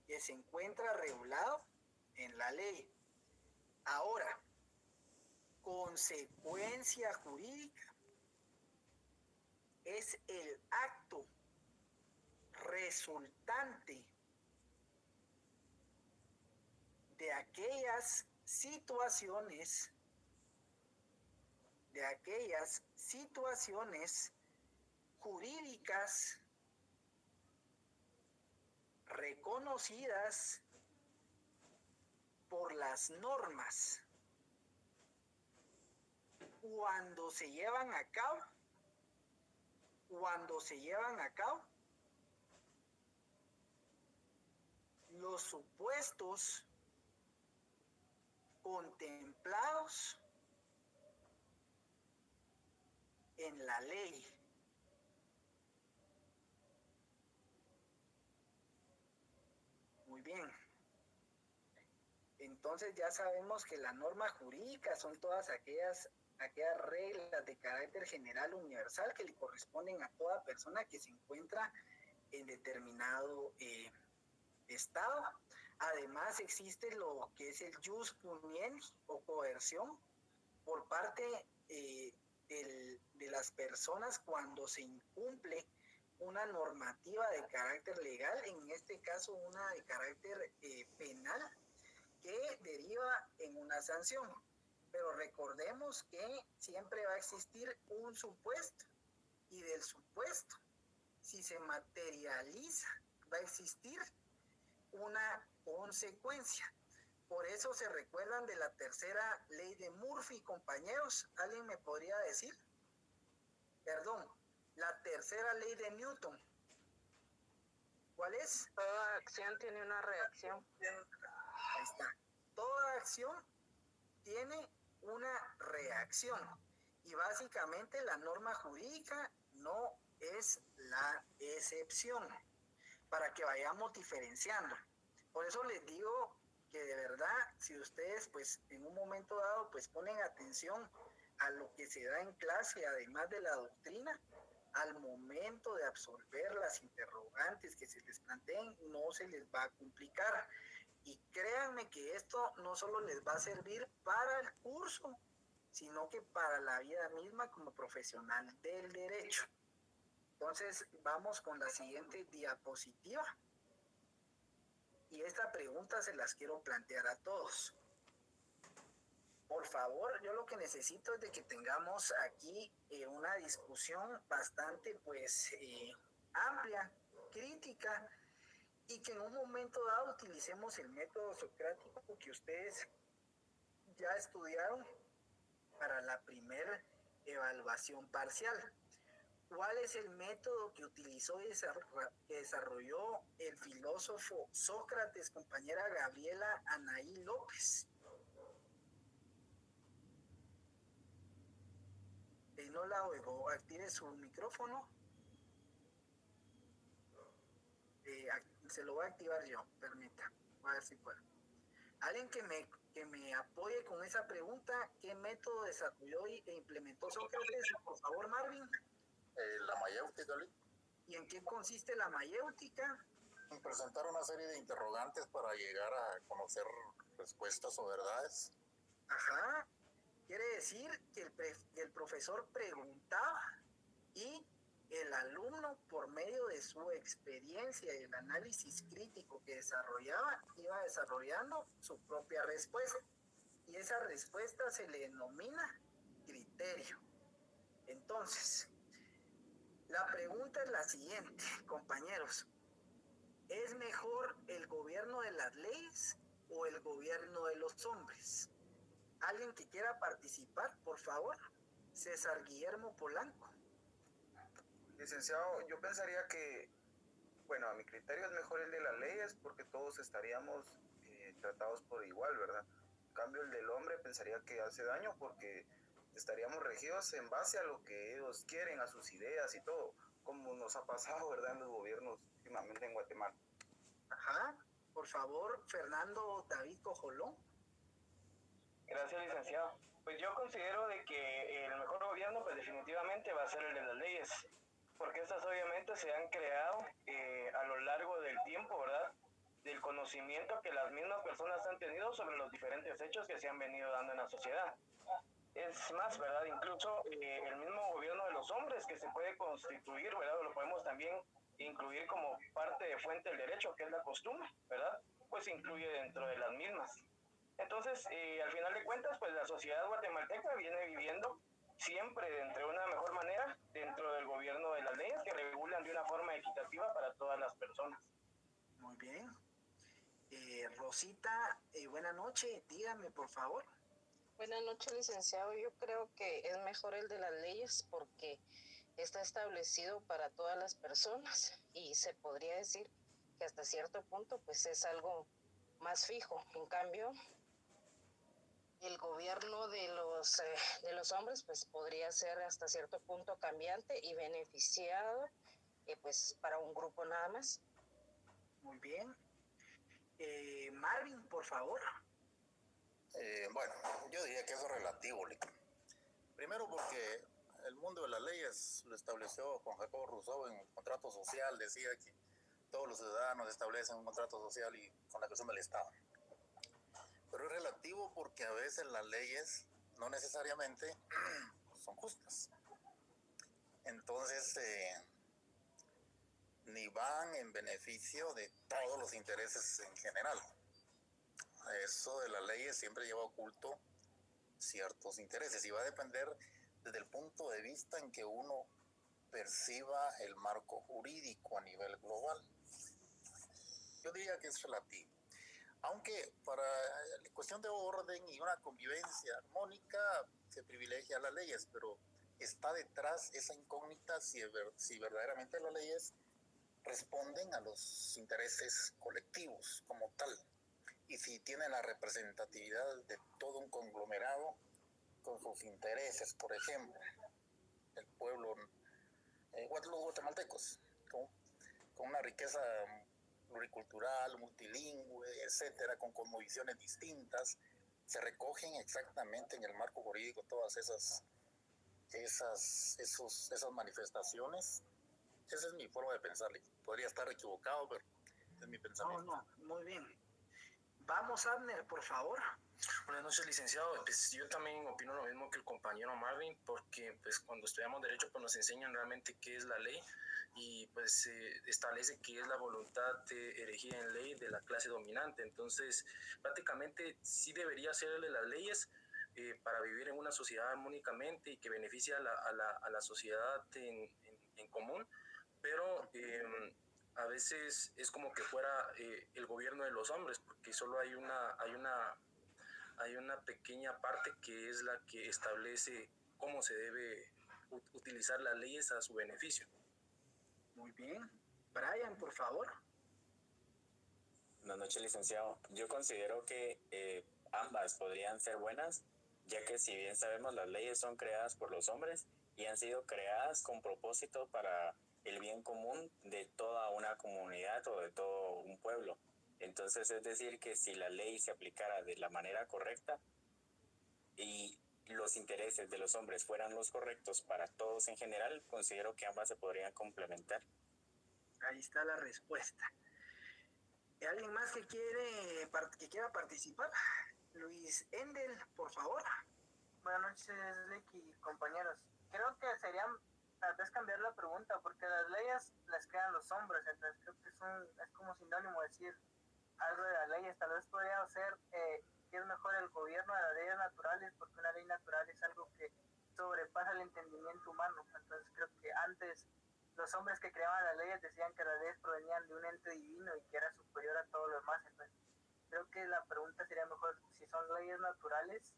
que se encuentra regulado en la ley. Ahora, consecuencia jurídica es el acto resultante de aquellas situaciones jurídicas reconocidas por las normas cuando se llevan a cabo los supuestos contemplados en la ley. Muy bien. Entonces ya sabemos que la norma jurídica son todas aquellas reglas de carácter general universal que le corresponden a toda persona que se encuentra en determinado estado. Además existe lo que es el jus puniendi o coerción por parte de las personas cuando se incumple una normativa de carácter legal, en este caso una de carácter penal, que deriva en una sanción. pero recordemos que siempre va a existir un supuesto, y del supuesto, si se materializa, va a existir una consecuencia. Por eso se recuerdan de la tercera ley de Murphy, compañeros. ¿Alguien me podría decir? Perdón, la tercera ley de Newton. ¿Cuál es? Toda acción tiene una reacción. Ahí está. Toda acción tiene una reacción. Y básicamente la norma jurídica no es la excepción, para que vayamos diferenciando. Por eso les digo que de verdad, si ustedes pues en un momento dado pues ponen atención a lo que se da en clase, además de la doctrina, al momento de absorber las interrogantes que se les planteen, no se les va a complicar. Y créanme que esto no solo les va a servir para el curso, sino que para la vida misma como profesional del derecho. Entonces, vamos con la siguiente diapositiva. Y esta pregunta se las quiero plantear a todos. Por favor, yo lo que necesito es de que tengamos aquí una discusión bastante pues amplia, crítica, y que en un momento dado utilicemos el método socrático que ustedes ya estudiaron para la primera evaluación parcial. ¿Cuál es el método que utilizó y que desarrolló el filósofo Sócrates, compañera Gabriela Anaí López? No la oigo. Active su micrófono. Se lo voy a activar yo, permita. A ver si puedo. Alguien que me apoye con esa pregunta. ¿Qué método desarrolló e implementó Sócrates? Por favor, Marvin. La mayéutica, ¿sí? ¿Y en qué consiste la mayéutica? En presentar una serie de interrogantes para llegar a conocer respuestas o verdades. Ajá. Quiere decir que el profesor preguntaba y el alumno, por medio de su experiencia y el análisis crítico que desarrollaba, iba desarrollando su propia respuesta. Y esa respuesta se le denomina criterio. Entonces, la pregunta es la siguiente, compañeros. ¿Es mejor el gobierno de las leyes o el gobierno de los hombres? ¿Alguien que quiera participar, por favor? César Guillermo Polanco. Licenciado, yo pensaría que, bueno, a mi criterio es mejor el de las leyes porque todos estaríamos tratados por igual, ¿verdad? En cambio, el del hombre pensaría que hace daño porque estaríamos regidos en base a lo que ellos quieren, a sus ideas y todo, como nos ha pasado, ¿verdad?, en los gobiernos últimamente en Guatemala. Ajá. Por favor, Fernando David Cojolón. Gracias, licenciado. Pues yo considero de que el mejor gobierno pues definitivamente va a ser el de las leyes, porque estas obviamente se han creado a lo largo del tiempo, ¿verdad? Del conocimiento que las mismas personas han tenido sobre los diferentes hechos que se han venido dando en la sociedad. Es más, ¿verdad? Incluso el mismo gobierno de los hombres que se puede constituir, ¿verdad? Lo podemos también incluir como parte de fuente del derecho, que es la costumbre, ¿verdad? Pues se incluye dentro de las mismas. Entonces, al final de cuentas, pues la sociedad guatemalteca viene viviendo siempre dentro de una mejor manera, dentro del gobierno de las leyes que regulan de una forma equitativa para todas las personas. Muy bien. Rosita, buena noche. Dígame, por favor. Buenas noches, licenciado. Yo creo que es mejor el de las leyes porque está establecido para todas las personas y se podría decir que hasta cierto punto pues es algo más fijo. En cambio, el gobierno de los hombres pues podría ser hasta cierto punto cambiante y beneficiado pues para un grupo nada más. Muy bien. Marvin, por favor. Bueno, yo diría que eso es relativo, Lick. Primero porque el mundo de las leyes lo estableció Juan Jacobo Rousseau en el contrato social, decía que todos los ciudadanos establecen un contrato social y con la creación del Estado. Pero es relativo porque a veces las leyes no necesariamente son justas. Entonces, ni van en beneficio de todos los intereses en general. Eso de las leyes siempre lleva oculto ciertos intereses y va a depender desde el punto de vista en que uno perciba el marco jurídico a nivel global. Yo diría que es relativo. Aunque para la cuestión de orden y una convivencia armónica se privilegia las leyes, pero está detrás esa incógnita si verdaderamente las leyes responden a los intereses colectivos como tal y si tienen la representatividad de todo un conglomerado con sus intereses, por ejemplo, el pueblo, los guatemaltecos, con una riqueza pluricultural, multilingüe, etcétera, con cosmovisiones distintas, se recogen exactamente en el marco jurídico todas esas manifestaciones. Esa es mi forma de pensar. Podría estar equivocado, pero es mi pensamiento. No, muy bien. Vamos, Abner, por favor. Buenas noches, licenciado. Pues yo también opino lo mismo que el compañero Marvin, porque pues cuando estudiamos Derecho pues nos enseñan realmente qué es la ley y pues establece qué es la voluntad erigida en ley de la clase dominante. Entonces, prácticamente sí debería serle las leyes para vivir en una sociedad armónicamente y que beneficie a la sociedad en común, pero a veces es como que fuera el gobierno de los hombres, porque solo hay una pequeña parte que es la que establece cómo se debe utilizar las leyes a su beneficio. Muy bien. Brian, por favor. Buenas noches, licenciado. Yo considero que ambas podrían ser buenas, ya que si bien sabemos las leyes son creadas por los hombres y han sido creadas con propósito para el bien común de toda una comunidad o de todo un pueblo. Entonces, es decir, que si la ley se aplicara de la manera correcta y los intereses de los hombres fueran los correctos para todos en general, considero que ambas se podrían complementar. Ahí está la respuesta. ¿Alguien más que quiera participar? Luis Endel, por favor. Buenas noches, Licky, compañeros. Creo que sería tal vez cambiar la pregunta, porque las leyes las crean los hombres, entonces creo que es como sinónimo decir algo de las leyes. Tal vez podría ser que es mejor el gobierno de las leyes naturales, porque una ley natural es algo que sobrepasa el entendimiento humano. Entonces creo que antes los hombres que creaban las leyes decían que las leyes provenían de un ente divino y que era superior a todo lo demás. Entonces creo que la pregunta sería mejor si son leyes naturales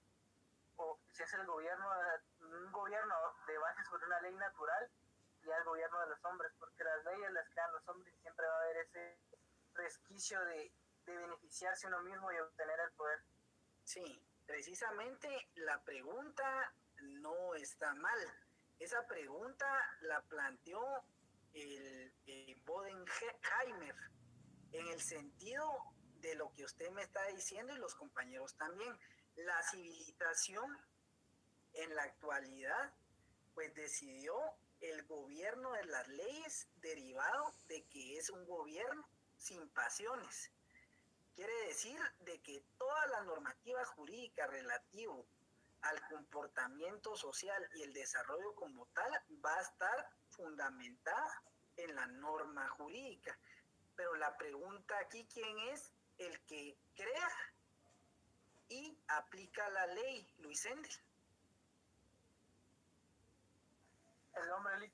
o si es un gobierno de base sobre una ley natural y el gobierno de los hombres, porque las leyes las crean los hombres y siempre va a haber ese resquicio de beneficiarse uno mismo y obtener el poder. Sí, precisamente la pregunta no está mal. Esa pregunta la planteó el Bodenheimer en el sentido de lo que usted me está diciendo y los compañeros también. La civilización en la actualidad pues decidió el gobierno de las leyes derivado de que es un gobierno sin pasiones. Quiere decir de que toda la normativa jurídica relativo al comportamiento social y el desarrollo como tal va a estar fundamentada en la norma jurídica. Pero la pregunta aquí, ¿quién es el que crea y aplica la ley? Luis Endel. El hombre.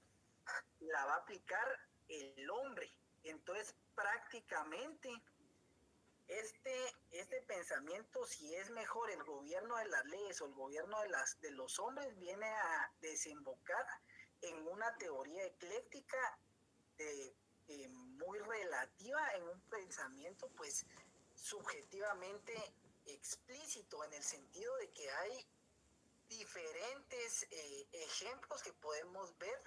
La va a aplicar el hombre. Entonces, prácticamente, este pensamiento, si es mejor el gobierno de las leyes o el gobierno de los hombres, viene a desembocar en una teoría ecléctica muy relativa, en un pensamiento pues subjetivamente explícito, en el sentido de que hay diferentes ejemplos que podemos ver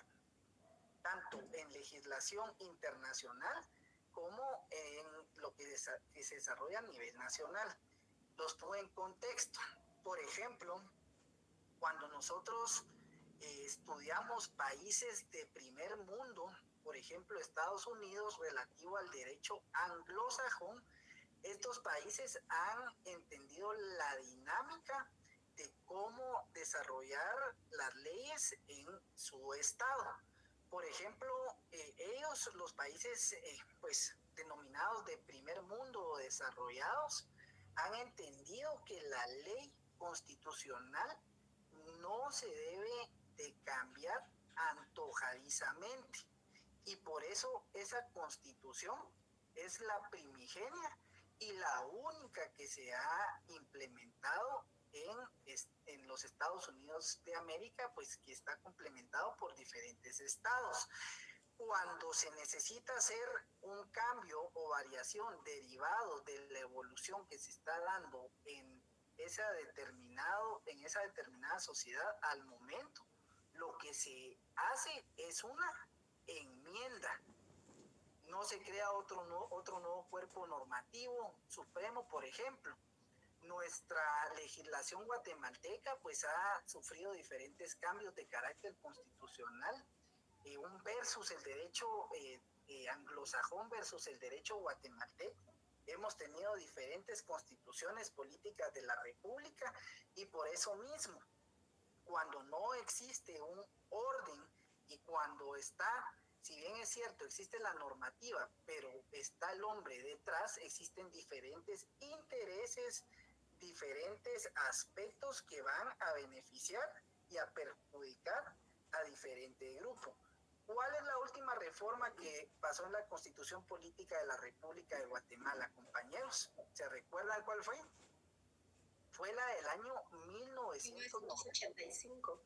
tanto en legislación internacional como en lo que se desarrolla a nivel nacional. Los pongo en contexto. Por ejemplo, cuando nosotros estudiamos países de primer mundo, por ejemplo Estados Unidos, relativo al derecho anglosajón, estos países han entendido la dinámica de cómo desarrollar las leyes en su estado. Por ejemplo, ellos, los países pues denominados de primer mundo o desarrollados, han entendido que la ley constitucional no se debe de cambiar antojadizamente. Y por eso esa constitución es la primigenia y la única que se ha implementado en los Estados Unidos de América, pues que está complementado por diferentes estados. Cuando se necesita hacer un cambio o variación derivado de la evolución que se está dando en esa determinada sociedad al momento, lo que se hace es una enmienda. No se crea otro nuevo cuerpo normativo supremo, por ejemplo. Nuestra legislación guatemalteca pues ha sufrido diferentes cambios de carácter constitucional, un versus el derecho anglosajón versus el derecho guatemalteco. Hemos tenido diferentes constituciones políticas de la República y por eso mismo, cuando no existe un orden y cuando está, si bien es cierto, existe la normativa, pero está el hombre detrás, existen diferentes intereses, diferentes aspectos que van a beneficiar y a perjudicar a diferentes grupos. ¿Cuál es la última reforma que pasó en la Constitución Política de la República de Guatemala, compañeros? ¿Se recuerdan cuál fue? Fue la del año 1985.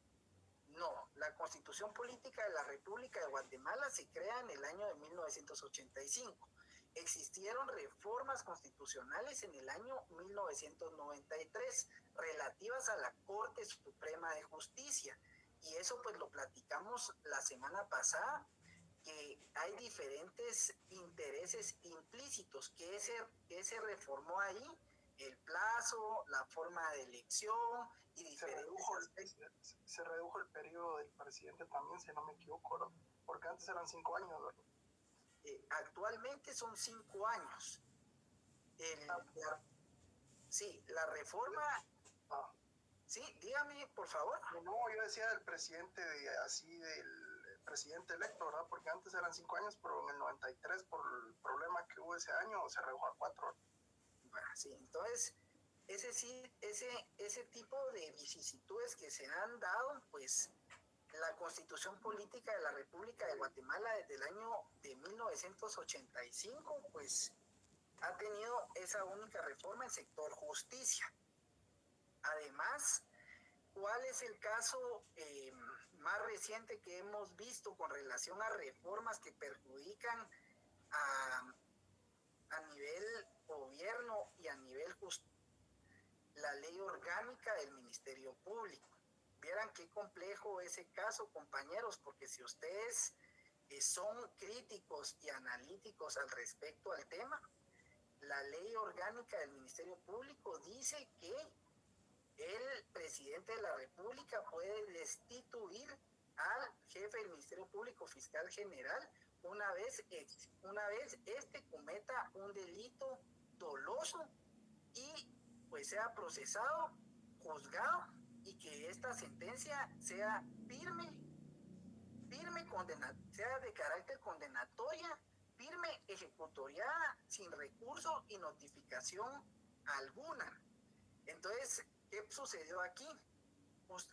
No, la Constitución Política de la República de Guatemala se crea en el año de 1985. Existieron reformas constitucionales en el año 1993 relativas a la Corte Suprema de Justicia. Y eso pues lo platicamos la semana pasada, que hay diferentes intereses implícitos que se reformó ahí, el plazo, la forma de elección y diferentes aspectos. Se redujo el periodo del presidente también, si no me equivoco, ¿no? Porque antes eran 5 años, ¿verdad? Actualmente son 5 años. La reforma... Sí, dígame, por favor. No, yo decía del presidente, del presidente electo, ¿verdad? Porque antes eran 5 años, pero en el 93, por el problema que hubo ese año, se redujo a 4. Bueno, sí, entonces, ese tipo de vicisitudes que se han dado, pues, la Constitución Política de la República de Guatemala desde el año de 1985, pues, ha tenido esa única reforma en sector justicia. Además, ¿cuál es el caso más reciente que hemos visto con relación a reformas que perjudican a nivel gobierno y a nivel la ley orgánica del Ministerio Público? Vieran qué complejo ese caso, compañeros, porque si ustedes son críticos y analíticos al respecto al tema, la ley orgánica del Ministerio Público dice que el presidente de la República puede destituir al jefe del Ministerio Público Fiscal General una vez este cometa un delito doloso y pues sea procesado, juzgado y que esta sentencia sea sea de carácter condenatoria, firme, ejecutoriada, sin recurso y notificación alguna. Entonces, ¿qué sucedió aquí? Pues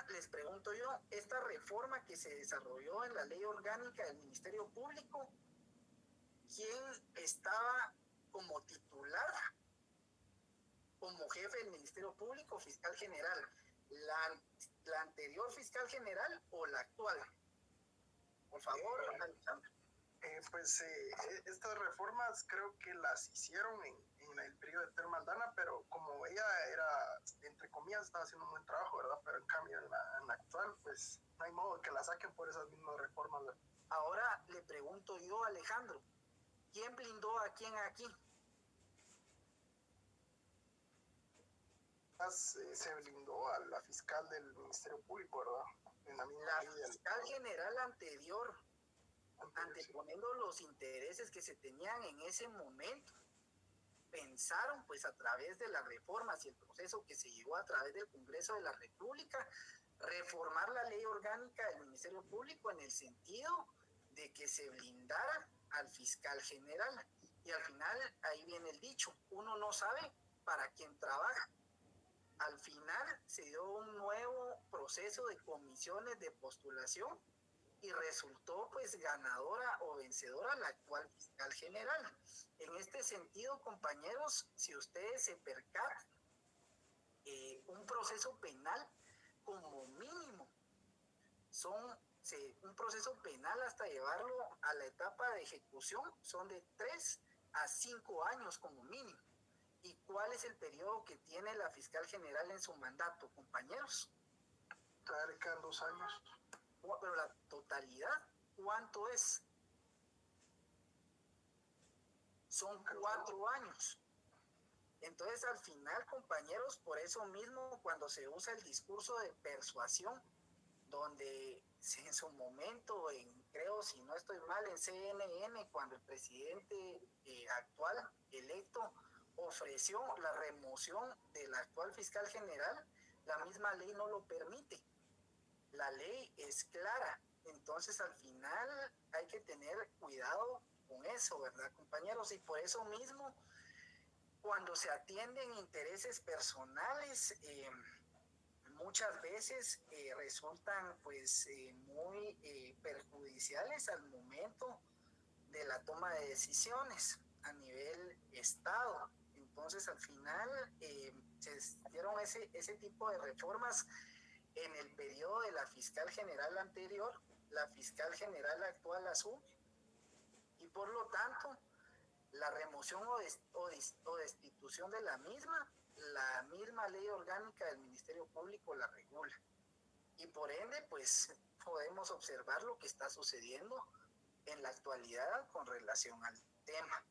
les pregunto yo, esta reforma que se desarrolló en la ley orgánica del Ministerio Público, ¿quién estaba como titular, como jefe del Ministerio Público, fiscal general? ¿La anterior fiscal general o la actual? Por favor, Alejandro. Estas reformas creo que las hicieron en el periodo de Terma Aldana, pero como ella era, entre comillas, estaba haciendo un buen trabajo, ¿verdad? Pero en cambio en la actual, pues no hay modo que la saquen por esas mismas reformas, ¿verdad? Ahora le pregunto yo, Alejandro, ¿quién blindó a quién aquí? Se blindó a la fiscal del Ministerio Público, ¿verdad? En la misma la fiscal general anterior, anteponiendo los intereses que se tenían en ese momento, pensaron pues a través de las reformas y el proceso que se llevó a través del Congreso de la República, reformar la ley orgánica del Ministerio Público en el sentido de que se blindara al fiscal general. Y al final ahí viene el dicho, uno no sabe para quién trabaja. Al final se dio un nuevo proceso de comisiones de postulación y resultó pues ganadora o vencedora la actual fiscal general. En este sentido, compañeros, si ustedes se percatan, un proceso penal como mínimo un proceso penal hasta llevarlo a la etapa de ejecución son de 3 a 5 años como mínimo. ¿Y cuál es el periodo que tiene la fiscal general en su mandato, compañeros? Cerca de 2 años. Pero la totalidad, ¿cuánto es? Son 4 años. Entonces, al final, compañeros, por eso mismo, cuando se usa el discurso de persuasión, donde en su momento, creo, si no estoy mal, en CNN, cuando el presidente actual electo ofreció la remoción del actual fiscal general, la misma ley no lo permite. La ley es clara. Entonces, al final, hay que tener cuidado con eso, ¿verdad, compañeros? Y por eso mismo, cuando se atienden intereses personales, muchas veces resultan pues muy perjudiciales al momento de la toma de decisiones a nivel Estado. Entonces, al final se dieron ese tipo de reformas en el periodo de la fiscal general anterior. La fiscal general actual asume y por lo tanto la remoción o destitución de la misma ley orgánica del Ministerio Público la regula. Y por ende, pues podemos observar lo que está sucediendo en la actualidad con relación al tema.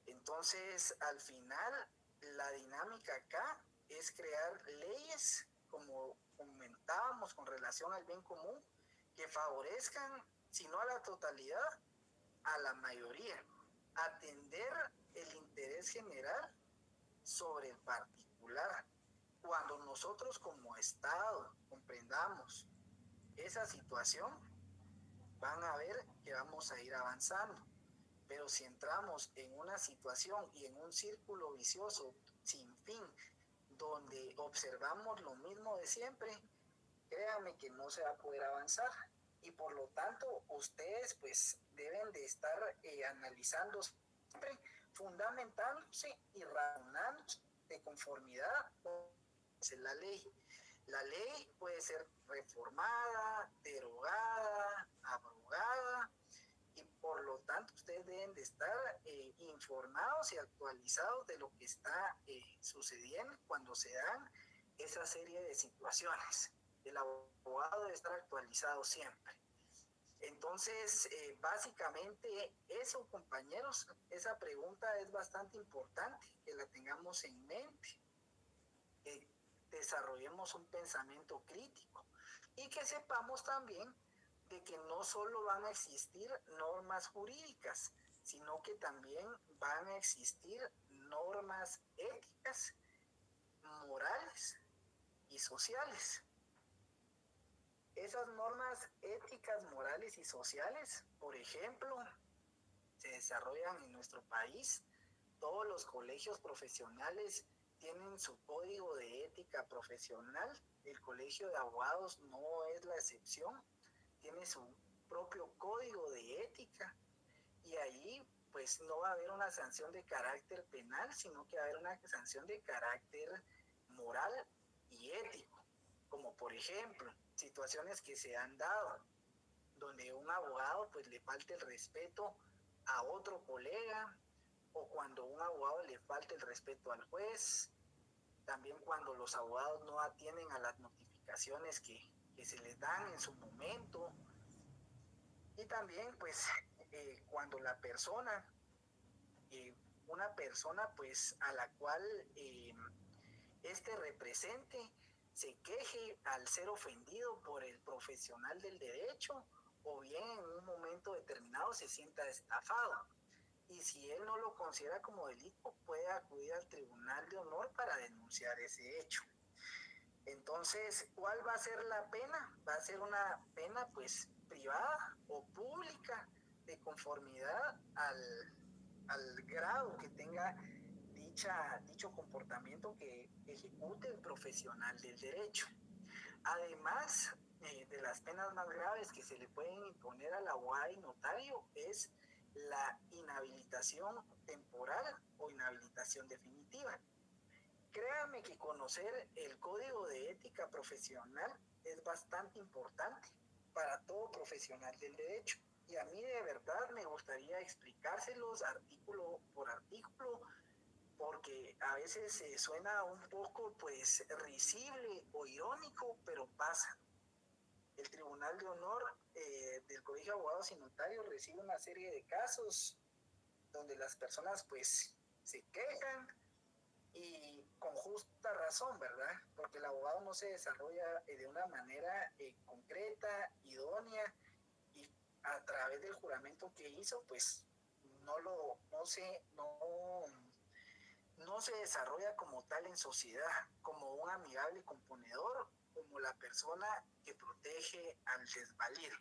Entonces, al final, la dinámica acá es crear leyes, como comentábamos, con relación al bien común, que favorezcan, si no a la totalidad, a la mayoría. Atender el interés general sobre el particular. Cuando nosotros como Estado comprendamos esa situación, van a ver que vamos a ir avanzando. Pero si entramos en una situación y en un círculo vicioso sin fin, donde observamos lo mismo de siempre, créanme que no se va a poder avanzar. Y por lo tanto, ustedes pues deben de estar analizando siempre, fundamentándose y razonándose de conformidad con la ley. La ley puede ser reformada, derogada, abrogada, y por lo tanto ustedes deben de estar informados y actualizados de lo que está sucediendo cuando se dan esa serie de situaciones. El abogado debe estar actualizado siempre. Entonces, básicamente eso, compañeros, esa pregunta es bastante importante que la tengamos en mente, que desarrollemos un pensamiento crítico y que sepamos también de que no solo van a existir normas jurídicas, sino que también van a existir normas éticas, morales y sociales. Esas normas éticas, morales y sociales, por ejemplo, se desarrollan en nuestro país. Todos los colegios profesionales tienen su código de ética profesional. El Colegio de Abogados no es la excepción. Tiene su propio código de ética. Y ahí, pues, no va a haber una sanción de carácter penal, sino que va a haber una sanción de carácter moral y ético. Como, por ejemplo, situaciones que se han dado donde un abogado pues le falte el respeto a otro colega, o cuando un abogado le falte el respeto al juez, también cuando los abogados no atienden a las notificaciones que se les dan en su momento, y también pues cuando la persona, una persona pues a la cual este represente, se queje al ser ofendido por el profesional del derecho, o bien en un momento determinado se sienta estafado. Y si él no lo considera como delito, puede acudir al Tribunal de Honor para denunciar ese hecho. Entonces, ¿cuál va a ser la pena? Va a ser una pena pues privada o pública de conformidad al grado que tenga dicho comportamiento que ejecute el profesional del derecho. Además de las penas más graves que se le pueden imponer al abogado y notario es la inhabilitación temporal o inhabilitación definitiva. Créame que conocer el código de ética profesional es bastante importante para todo profesional del derecho. Y a mí de verdad me gustaría explicárselos artículo por artículo, porque a veces suena un poco pues risible o irónico, pero pasa. El Tribunal de Honor del Colegio de Abogados y Notarios recibe una serie de casos donde las personas pues se quejan y con justa razón, ¿verdad? Porque el abogado no se desarrolla de una manera concreta, idónea, y a través del juramento que hizo pues no se desarrolla como tal en sociedad, como un amigable componedor, como la persona que protege al desvalido.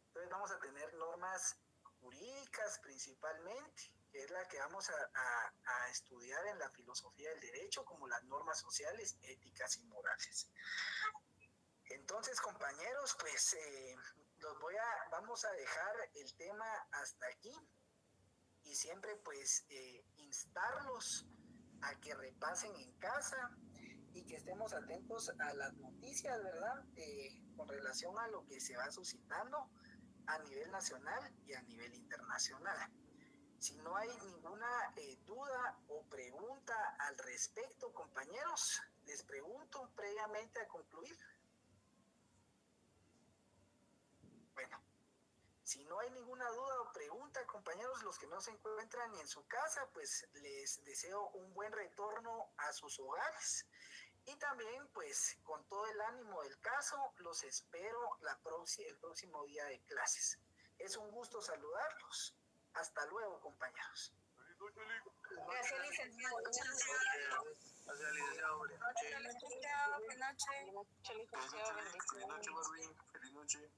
Entonces vamos a tener normas jurídicas principalmente, que es la que vamos a estudiar en la filosofía del derecho, como las normas sociales, éticas y morales. Entonces, compañeros, pues vamos a dejar el tema hasta aquí y siempre pues instarlos a que repasen en casa y que estemos atentos a las noticias, ¿verdad? Con relación a lo que se va suscitando a nivel nacional y a nivel internacional. Si no hay ninguna duda o pregunta al respecto, compañeros, les pregunto previamente a concluir. Bueno, si no hay ninguna duda o pregunta, compañeros, los que no se encuentran en su casa, pues les deseo un buen retorno a sus hogares. Y también, pues, con todo el ánimo del caso, los espero el próximo día de clases. Es un gusto saludarlos. Hasta luego, compañeros. Gracias, licenciado. Gracias, licenciado. Buenas noches. Buenas noches, licenciado. Bendiciones. Feliz noche.